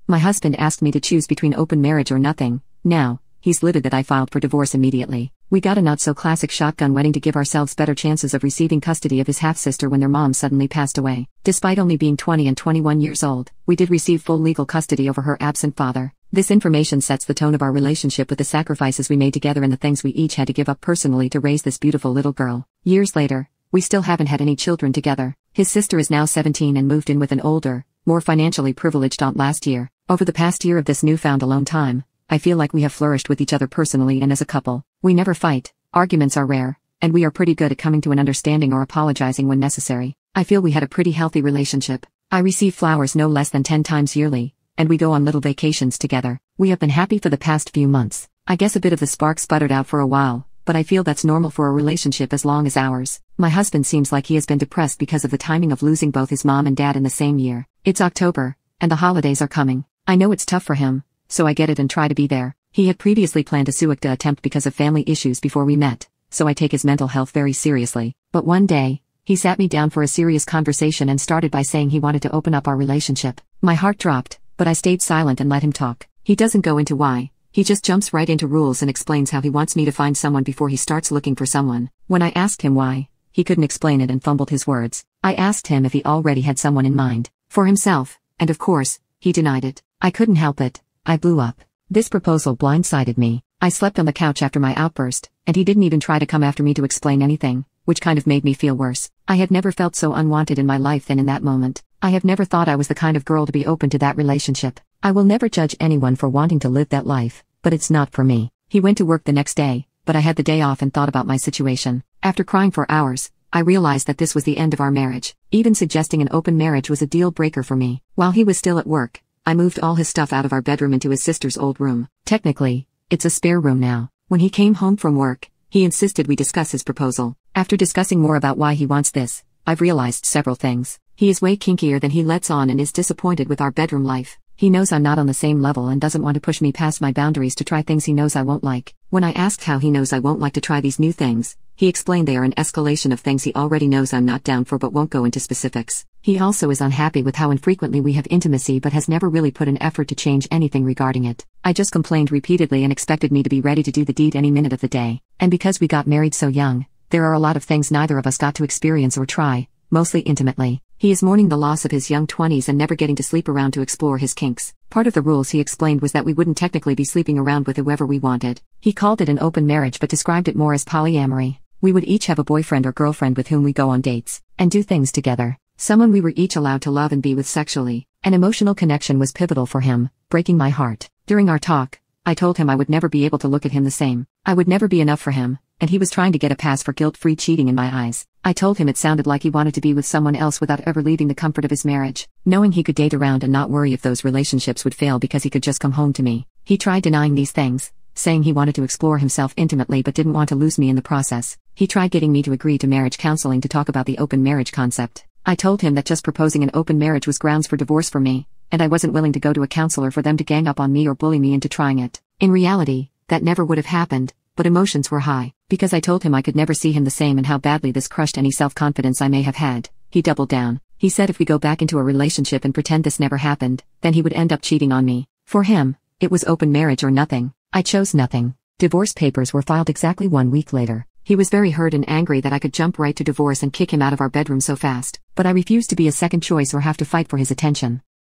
My husband asked me to choose between open marriage or nothing. Now, he's livid that I filed for divorce immediately. We got a not-so-classic shotgun wedding to give ourselves better chances of receiving custody of his half-sister when their mom suddenly passed away. Despite only being 20 and 21 years old, we did receive full legal custody over her absent father. This information sets the tone of our relationship with the sacrifices we made together and the things we each had to give up personally to raise this beautiful little girl. Years later, we still haven't had any children together. His sister is now 17 and moved in with an older, more financially privileged aunt last year. Over the past year of this newfound alone time, I feel like we have flourished with each other personally and as a couple. We never fight, arguments are rare, and we are pretty good at coming to an understanding or apologizing when necessary. I feel we had a pretty healthy relationship. I receive flowers no less than 10 times yearly, and we go on little vacations together. We have been happy for the past few months. I guess a bit of the spark sputtered out for a while, but I feel that's normal for a relationship as long as ours. My husband seems like he has been depressed because of the timing of losing both his mom and dad in the same year. It's October, and the holidays are coming. I know it's tough for him, so I get it and try to be there. He had previously planned a suicide attempt because of family issues before we met, so I take his mental health very seriously. But one day, he sat me down for a serious conversation and started by saying he wanted to open up our relationship. My heart dropped, but I stayed silent and let him talk. He doesn't go into why. He just jumps right into rules and explains how he wants me to find someone before he starts looking for someone. When I asked him why, he couldn't explain it and fumbled his words. I asked him if he already had someone in mind. For himself, and of course, he denied it. I couldn't help it. I blew up. This proposal blindsided me. I slept on the couch after my outburst, and he didn't even try to come after me to explain anything, which kind of made me feel worse. I had never felt so unwanted in my life than in that moment. I have never thought I was the kind of girl to be open to that relationship. I will never judge anyone for wanting to live that life, but it's not for me. He went to work the next day, but I had the day off and thought about my situation. After crying for hours, I realized that this was the end of our marriage. Even suggesting an open marriage was a deal breaker for me. While he was still at work, I moved all his stuff out of our bedroom into his sister's old room. Technically, it's a spare room now. When he came home from work, he insisted we discuss his proposal. After discussing more about why he wants this, I've realized several things. He is way kinkier than he lets on and is disappointed with our bedroom life. He knows I'm not on the same level and doesn't want to push me past my boundaries to try things he knows I won't like. When I asked how he knows I won't like to try these new things, he explained they are an escalation of things he already knows I'm not down for but won't go into specifics. He also is unhappy with how infrequently we have intimacy but has never really put an effort to change anything regarding it. I just complained repeatedly and expected me to be ready to do the deed any minute of the day. And because we got married so young, there are a lot of things neither of us got to experience or try, mostly intimately. He is mourning the loss of his young 20s and never getting to sleep around to explore his kinks. Part of the rules he explained was that we wouldn't technically be sleeping around with whoever we wanted. He called it an open marriage but described it more as polyamory. We would each have a boyfriend or girlfriend with whom we go on dates and do things together. Someone we were each allowed to love and be with sexually. An emotional connection was pivotal for him, breaking my heart. During our talk, I told him I would never be able to look at him the same. I would never be enough for him, and he was trying to get a pass for guilt-free cheating in my eyes. I told him it sounded like he wanted to be with someone else without ever leaving the comfort of his marriage, knowing he could date around and not worry if those relationships would fail because he could just come home to me. He tried denying these things, saying he wanted to explore himself intimately but didn't want to lose me in the process. He tried getting me to agree to marriage counseling to talk about the open marriage concept. I told him that just proposing an open marriage was grounds for divorce for me, and I wasn't willing to go to a counselor for them to gang up on me or bully me into trying it. In reality, that never would have happened, but emotions were high. Because I told him I could never see him the same and how badly this crushed any self-confidence I may have had, he doubled down. He said if we go back into a relationship and pretend this never happened, then he would end up cheating on me. For him, it was open marriage or nothing. I chose nothing. Divorce papers were filed exactly 1 week later. He was very hurt and angry that I could jump right to divorce and kick him out of our bedroom so fast, but I refused to be a second choice or have to fight for his attention.